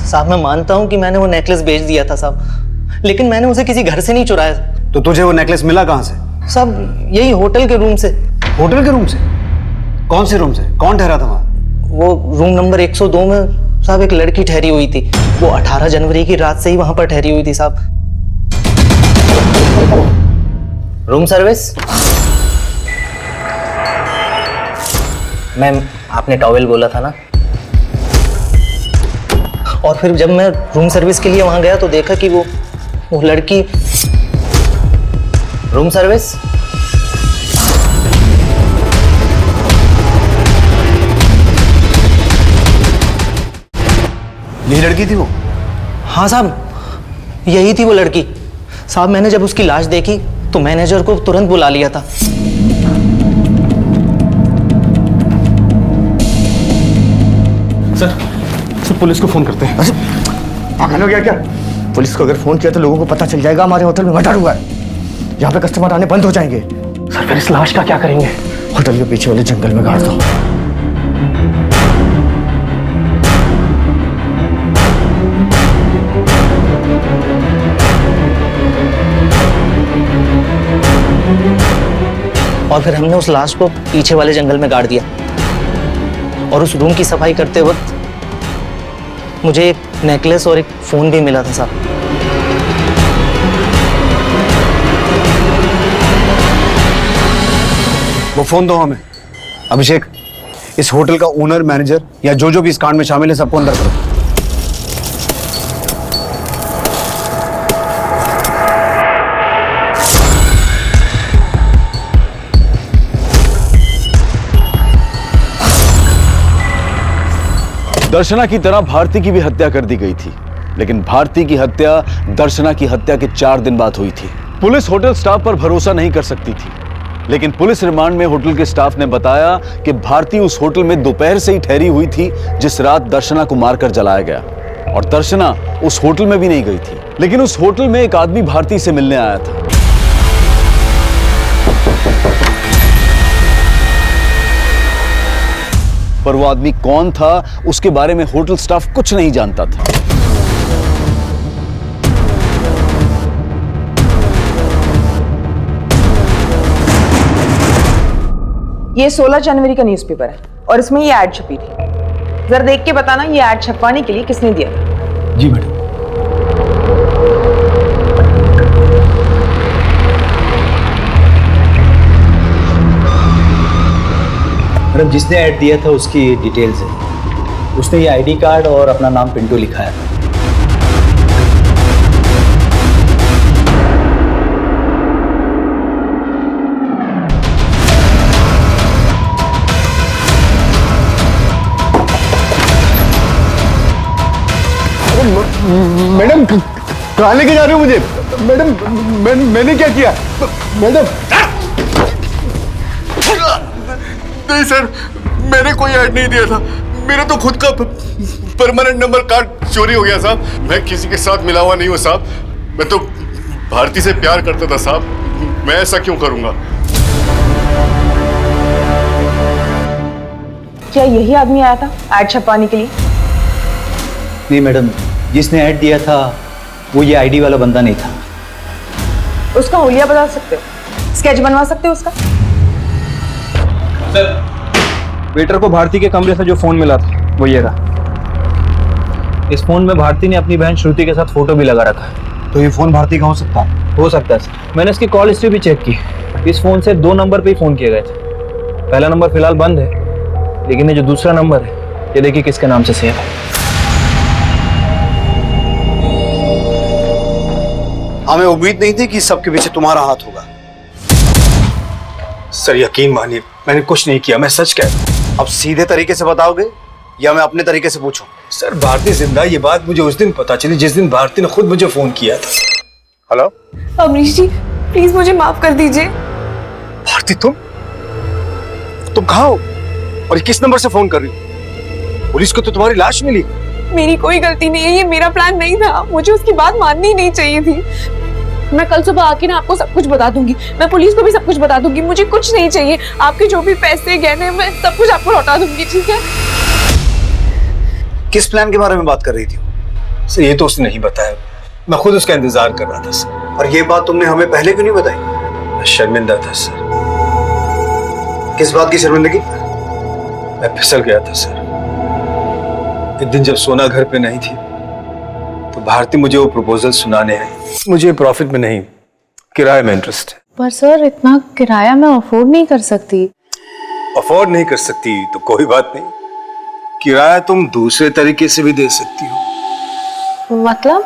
साहब मैं मानता हूं कि मैंने वो नेकलेस बेच दिया था साहब, लेकिन मैंने उसे किसी घर से नहीं चुराया।
तो तुझे वो नेकलेस मिला कहाँ से?
साहब यही होटल के रूम से।
होटल के रूम से? कौन से रूम से? कौन ठहरा था वहाँ?
वो रूम नंबर 102 में साहब एक लड़की ठहरी हुई थी। वो 18 जनवरी की रात से ही वहां पर ठहरी हुई थी साहब। Room service? मैम आपने टॉवेल बोला था ना। और फिर जब मैं रूम सर्विस के लिए वहां गया तो देखा कि वो लड़की। Room service?
यही लड़की थी वो?
हाँ साहब यही थी वो लड़की। साहब मैंने जब उसकी लाश देखी तो मैनेजर को तुरंत बुला लिया था।
सर पुलिस को फोन करते हैं।
पागल हो गया क्या? पुलिस को अगर फोन किया तो लोगों को पता चल जाएगा हमारे होटल में मर्डर हुआ है, यहाँ पे कस्टमर आने बंद हो जाएंगे।
सर फिर इस लाश का क्या करेंगे?
होटल के पीछे वाले जंगल में गाड़ दो।
और फिर हमने उस लाश को पीछे वाले जंगल में गाड़ दिया। और उस रूम की सफाई करते वक्त मुझे एक नेकलेस और एक फोन भी मिला था साहब।
वो फोन दो हमें। अभिषेक, इस होटल का ओनर, मैनेजर या जो भी इस कांड में शामिल है सबको अंदर करो।
दर्शना की तरह भारती की भी हत्या कर दी गई थी, लेकिन भारती की हत्या दर्शना की हत्या के 4 दिन बाद हुई थी। पुलिस होटल स्टाफ पर भरोसा नहीं कर सकती थी, लेकिन पुलिस रिमांड में होटल के स्टाफ ने बताया कि भारती उस होटल में दोपहर से ही ठहरी हुई थी जिस रात दर्शना को मारकर जलाया गया, और दर्शना उस होटल में भी नहीं गई थी। लेकिन उस होटल में एक आदमी भारती से मिलने आया था। पर वो आदमी कौन था उसके बारे में होटल स्टाफ कुछ नहीं जानता था।
ये 16 जनवरी का न्यूज़पेपर है और इसमें ये ऐड छपी थी। जरा देख के बताना ये ऐड छपवाने के लिए किसने दिया था।
जी मैडम।
मैडम जिसने ऐड दिया था उसकी डिटेल्स है। उसने ये आईडी कार्ड और अपना नाम पिंटू लिखा है।
मैडम कहाँ लेके जा रहे हो मुझे? मैडम मैंने क्या किया? मैडम नहीं सर, मैंने कोई ऐड नहीं दिया था। मेरा तो खुद का परमानेंट नंबर कार्ड चोरी हो गया साहब। मैं किसी के साथ मिला हुआ नहीं हूँ साहब। मैं तो भारती से प्यार करता था साहब। मैं ऐसा क्यों करूँगा?
क्या यही आदमी आया था ऐड छपवाने के लिए?
नहीं मैडम, जिसने ऐड दिया था वो ये आईडी वाला बंदा नहीं था।
उसका हुलिया बता सकते हो? स्केच बनवा सकते हो उसका?
सर, वेटर को भारती के कमरे से जो फोन मिला था वो ये रहा। इस फोन में भारती ने अपनी बहन श्रुति के साथ फोटो भी लगा रखा है।
तो ये फोन भारती का हो सकता है?
हो सकता है सर। मैंने इसकी कॉल हिस्ट्री भी चेक की। इस फोन से 2 नंबर पे ही फोन किए गए थे। पहला नंबर फिलहाल बंद है, लेकिन ये जो दूसरा नंबर है ये देखिए किसके नाम से सेव है।
हमें उम्मीद नहीं थी कि सबके पीछे तुम्हारा हाथ होगा।
सर यकीन मानिए मैंने कुछ नहीं किया, मैं सच कह रहा हूं।
अब सीधे तरीके से बताओगे या मैं अपने तरीके से पूछूं?
सर भारती जिंदा, ये बात मुझे उस दिन पता चली जिस दिन भारती ने खुद मुझे फोन किया था। हेलो
अमरीश जी, प्लीज मुझे माफ कर दीजिए।
भारती तुम कहाँ हो और किस नंबर से फोन कर रही हो? पुलिस को तो तुम्हारी लाश मिली।
मेरी कोई गलती नहीं है, ये मेरा प्लान नहीं था। मुझे उसकी बात माननी ही नहीं चाहिए थी। मैं कल सुबह आके ना आपको सब कुछ बता दूंगी। मैं पुलिस को भी सब कुछ बता दूंगी। मुझे कुछ नहीं चाहिए, आपके जो भी पैसे गहने मैं सब कुछ आपको लौटा दूंगी, ठीक है?
किस प्लान के बारे में बात कर रही थी?
सर ये तो उसने नहीं बताया, मैं खुद उसका इंतजार कर रहा था सर।
और ये बात तुमने हमें पहले क्यों नहीं बताई?
मैं शर्मिंदा था सर।
किस बात की शर्मिंदगी?
मैं फिसल गया था सर। एक दिन जब सोना घर पे नहीं थी तो भारती मुझे वो प्रपोजल सुनाने आई। मुझे प्रॉफिट में नहीं, किराए में इंटरेस्ट है।
पर सर इतना किराया मैं अफोर्ड नहीं कर सकती।
अफोर्ड नहीं कर सकती तो कोई बात नहीं, किराया तुम दूसरे तरीके से भी दे सकती हो।
मतलब?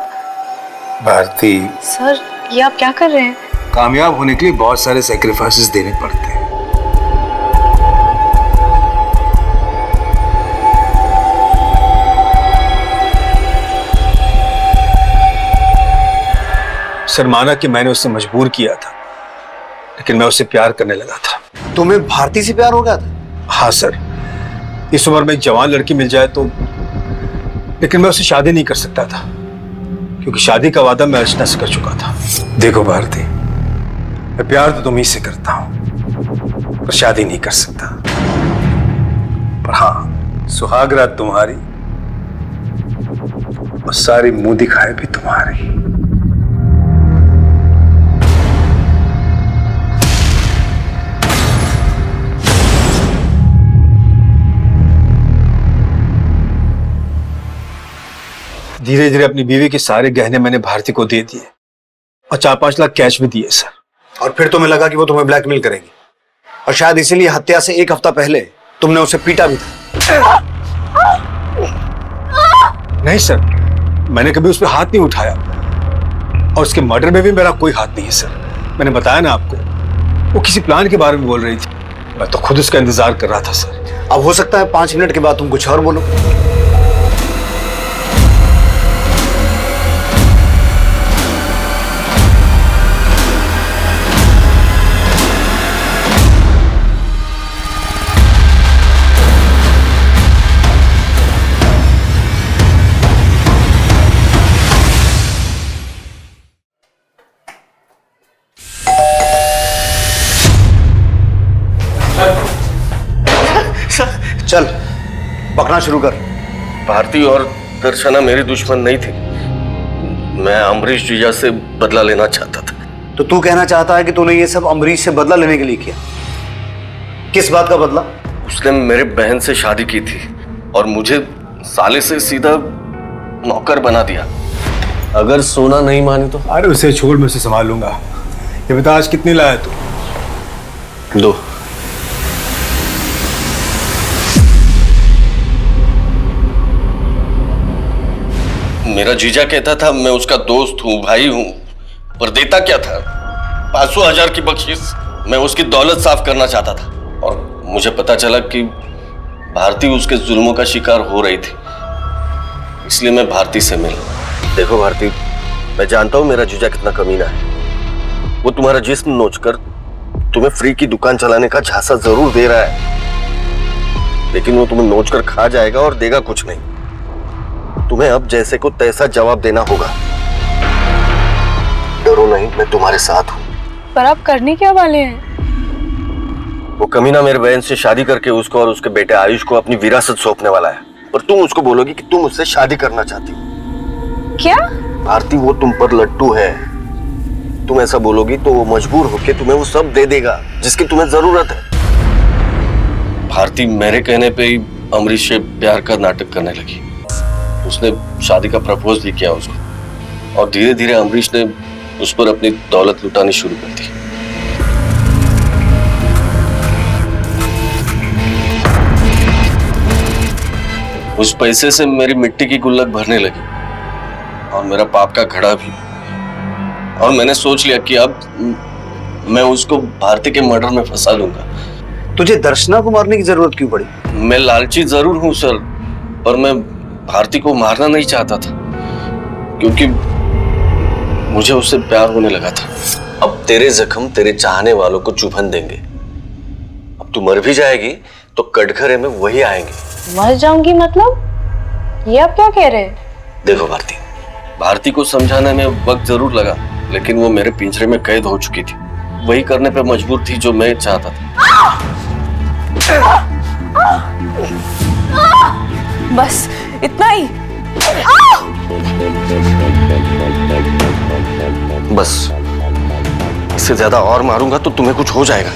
भारती
सर ये आप क्या कर रहे हैं?
कामयाब होने के लिए बहुत सारे सैक्रिफाइसेस देने पड़ते हैं। सर माना कि मैंने उससे मजबूर किया था, लेकिन मैं उससे प्यार करने लगा था।
तुम्हें भारती से प्यार हो गया था?
हाँ सर, इस उम्र में एक जवान लड़की मिल जाए तो, लेकिन मैं उससे शादी नहीं कर सकता था क्योंकि शादी का वादा मैं अर्चना से कर चुका था। देखो भारती, मैं प्यार तो तुम्ही से करता हूं पर शादी नहीं कर सकता। पर हाँ, सुहागरात तुम्हारी और सारी मुंह दिखाए भी तुम्हारी। धीरे धीरे अपनी बीवी के सारे गहने मैंने भारती को दे दिए और 4-5 लाख कैश भी दिए सर।
और फिर तुम्हें लगा कि वो तुम्हें ब्लैकमेल करेगी और शायद इसीलिए हत्या से 1 हफ्ता पहले तुमने उसे पीटा भी था।
नहीं सर, मैंने कभी उस पर हाथ नहीं उठाया और उसके मर्डर में भी मेरा कोई हाथ नहीं है सर। मैंने बताया ना आपको, वो किसी प्लान के बारे में बोल रही थी, मैं तो खुद उसका इंतजार कर रहा था सर।
अब हो सकता है 5 मिनट के बाद तुम कुछ और बोलो। चल पकना शुरू कर।
भारती और दर्शना मेरी दुश्मन नहीं थी। मैं अमरीश जीजा से बदला लेना चाहता था।
तो तू कहना चाहता है कि तूने ये सब अमरीश से बदला लेने के लिए किया? किस बात का बदला?
उसने मेरे बहन से शादी की थी और मुझे साले से सीधा नौकर बना दिया। अगर सोना नहीं मानी तो?
अरे उसे छोड़, मैं उसे संभाल लूंगा। ये बता आज कितनी लाया तू?
2। मेरा जीजा कहता था मैं उसका दोस्त हूँ, भाई हूँ, पर देता क्या था? 500,000 की बख्शीश। मैं उसकी दौलत साफ करना चाहता था और मुझे पता चला कि भारती उसके जुल्मों का शिकार हो रही थी, इसलिए मैं भारती से मिला। देखो भारती, मैं जानता हूँ मेरा जीजा कितना कमीना है। वो तुम्हारा जिस्म नोचकर तुम्हें फ्री की दुकान चलाने का झांसा जरूर दे रहा है, लेकिन वो तुम्हें नोचकर खा जाएगा और देगा कुछ नहीं। तुम्हें अब जैसे को तैसा जवाब देना होगा। डरो नहीं, मैं तुम्हारे साथ हूं।
पर आप करने क्या वाले हैं?
वो कमीना मेरे बहन से शादी करके उसको और उसके बेटे आयुष को अपनी विरासत सौंपने वाला है, और तुम उसको बोलोगी कि तुम उससे शादी करना चाहती हो।
क्या?
भारती, वो तुम पर लट्टू है। तुम ऐसा बोलोगी तो वो मजबूर होकर तुम्हें वो सब दे देगा जिसकी तुम्हें जरूरत है। भारती मेरे कहने पे ही अमरीश से प्यार का नाटक करने लगी। उसने शादी का प्रपोज भी किया उसको, और धीरे धीरे अमरीश ने उस पर अपनी दौलत लुटानी शुरू कर दी। उस पैसे से मेरी मिट्टी की गुल्लक भरने लगी और मेरा पाप का घड़ा भी। और मैंने सोच लिया कि अब मैं उसको भारती के मर्डर में फंसा लूंगा।
तुझे दर्शना को मारने की जरूरत क्यों पड़ी?
मैं लालची जरूर हूं सर, पर मैं भारती को मारना नहीं चाहता था, क्योंकि मुझे उससे प्यार होने लगा था। अब तेरे जख्म तेरे चाहने वालों को चुभन देंगे। अब तू मर भी जाएगी तो कटघरे में वही आएंगे।
मर जाऊंगी मतलब? ये आप क्या कह रहे हैं?
देखो भारती, भारती को समझाने में वक्त जरूर लगा, लेकिन वो मेरे पिंजरे में कैद हो चुकी थी। वही करने पे मजबूर थी जो मैं चाहता था।
बस इतना ही।
बस इससे ज्यादा और मारूंगा तो तुम्हें कुछ हो जाएगा।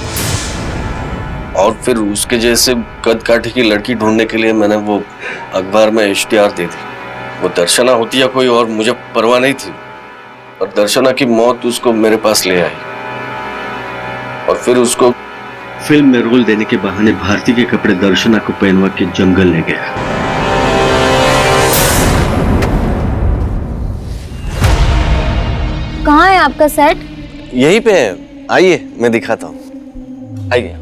और फिर उसके जैसे कद काठी की लड़की ढूंढने के लिए मैंने वो अखबार में इश्तिहार दे दी। वो दर्शना होती या कोई और मुझे परवाह नहीं थी, और दर्शना की मौत उसको मेरे पास ले आई। और फिर उसको फिल्म में रोल देने के बहाने भारती के कपड़े दर्शना को पहनवा के जंगल ले गया।
कहाँ है आपका सेट?
यहीं पे है, आइए मैं दिखाता हूँ। आइए।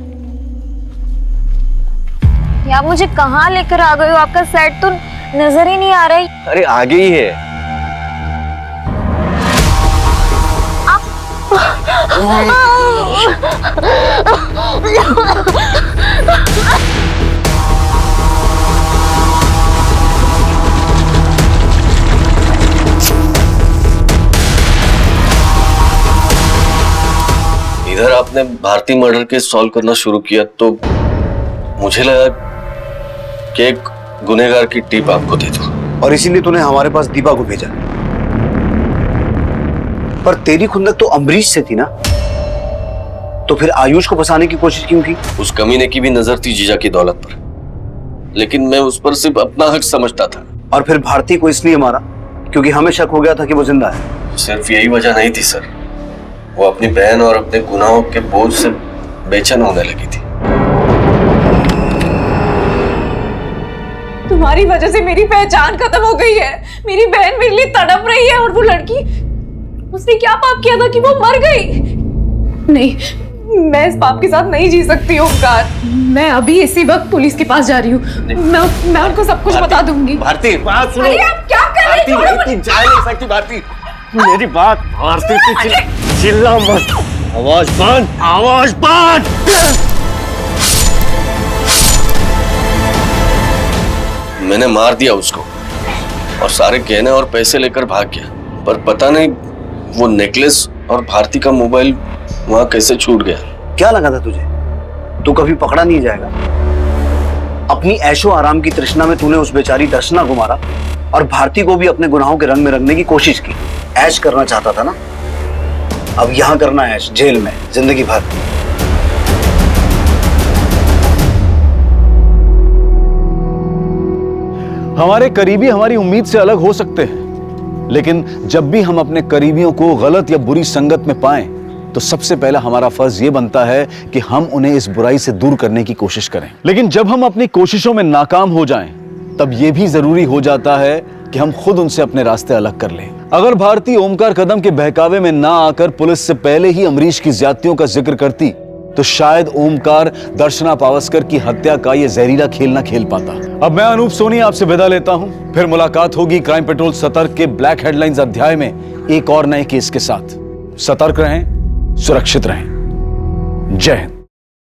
आप मुझे कहाँ लेकर आ गए हो? आपका सेट तो नजर ही नहीं आ रहा है।
अरे आगे ही है। इधर आपने भारती मर्डर केस सॉल्व करना शुरू किया तो मुझे लगा कि एक गुनहगार की टिप आपको दे दूं।
और इसीलिए तूने हमारे पास दीपा को भेजा। पर तेरी खुंदक तो अमरीश से थी ना, तो फिर आयुष को फंसाने की कोशिश क्यों की?
उस कमीने की भी नजर थी जीजा की दौलत पर, लेकिन मैं उस पर सिर्फ अपना हक समझता था।
और फिर भारती को इसलिए मारा क्योंकि हमें शक हो गया था कि वो जिंदा है।
सिर्फ यही वजह नहीं थी सर, वो अपनी बहन और अपने गुनाहों के बोझ से बेचैन होने लगी थी।
तुम्हारी वजह से मेरी पहचान खत्म हो गई है। मेरी बहन मेरे लिए तड़प रही है, और वो लड़की, उसने क्या पाप किया था कि वो मर गई? नहीं, मैं इस पाप के साथ नहीं जी सकती ओमकार। मैं अभी इसी वक्त पुलिस के पास जा रही हूँ। मैं उनको सब कुछ बता दूंगी।
भारती बात सुनो।
अरे आप क्या कर रही हो?
भारती जा नहीं सकती। भारती मेरी बात। भारती चिल्ला मत, आवाज बंद, आवाज बंद। मैंने मार दिया उसको और सारे गहने और पैसे लेकर भाग गया, पर पता नहीं वो नेकलेस और भारती का मोबाइल वहां कैसे छूट गया।
क्या लगा था तुझे तू कभी पकड़ा नहीं जाएगा? अपनी ऐशो आराम की तृष्णा में तूने उस बेचारी दर्शना को मारा और भारती को भी अपने गुनाहों के रंग में रंगने की कोशिश की। ऐश करना चाहता था ना, अब यहां करना ऐश जेल में जिंदगी भर।
हमारे करीबी हमारी उम्मीद से अलग हो सकते हैं, लेकिन जब भी हम अपने करीबियों को गलत या बुरी संगत में पाएं तो सबसे पहला हमारा फर्ज ये बनता है कि हम उन्हें इस बुराई से दूर करने की कोशिश करें। लेकिन जब हम अपनी कोशिशों में नाकाम हो जाएं, तब यह भी जरूरी हो जाता है कि हम खुद उनसे अपने रास्ते अलग कर लें। अगर भारती ओमकार कदम के बहकावे में ना आकर पुलिस से पहले ही अमरीश की ज्यादतियों का जिक्र करती तो शायद ओमकार दर्शना पावस्कर की हत्या का यह जहरीला खेल ना खेल पाता। अब मैं अनूप सोनी आपसे विदा लेता हूं, फिर मुलाकात होगी क्राइम पेट्रोल सतर्क के ब्लैक हेडलाइंस अध्याय में एक और नए केस के साथ। सतर्क रहें, सुरक्षित रहें। जय हिंद।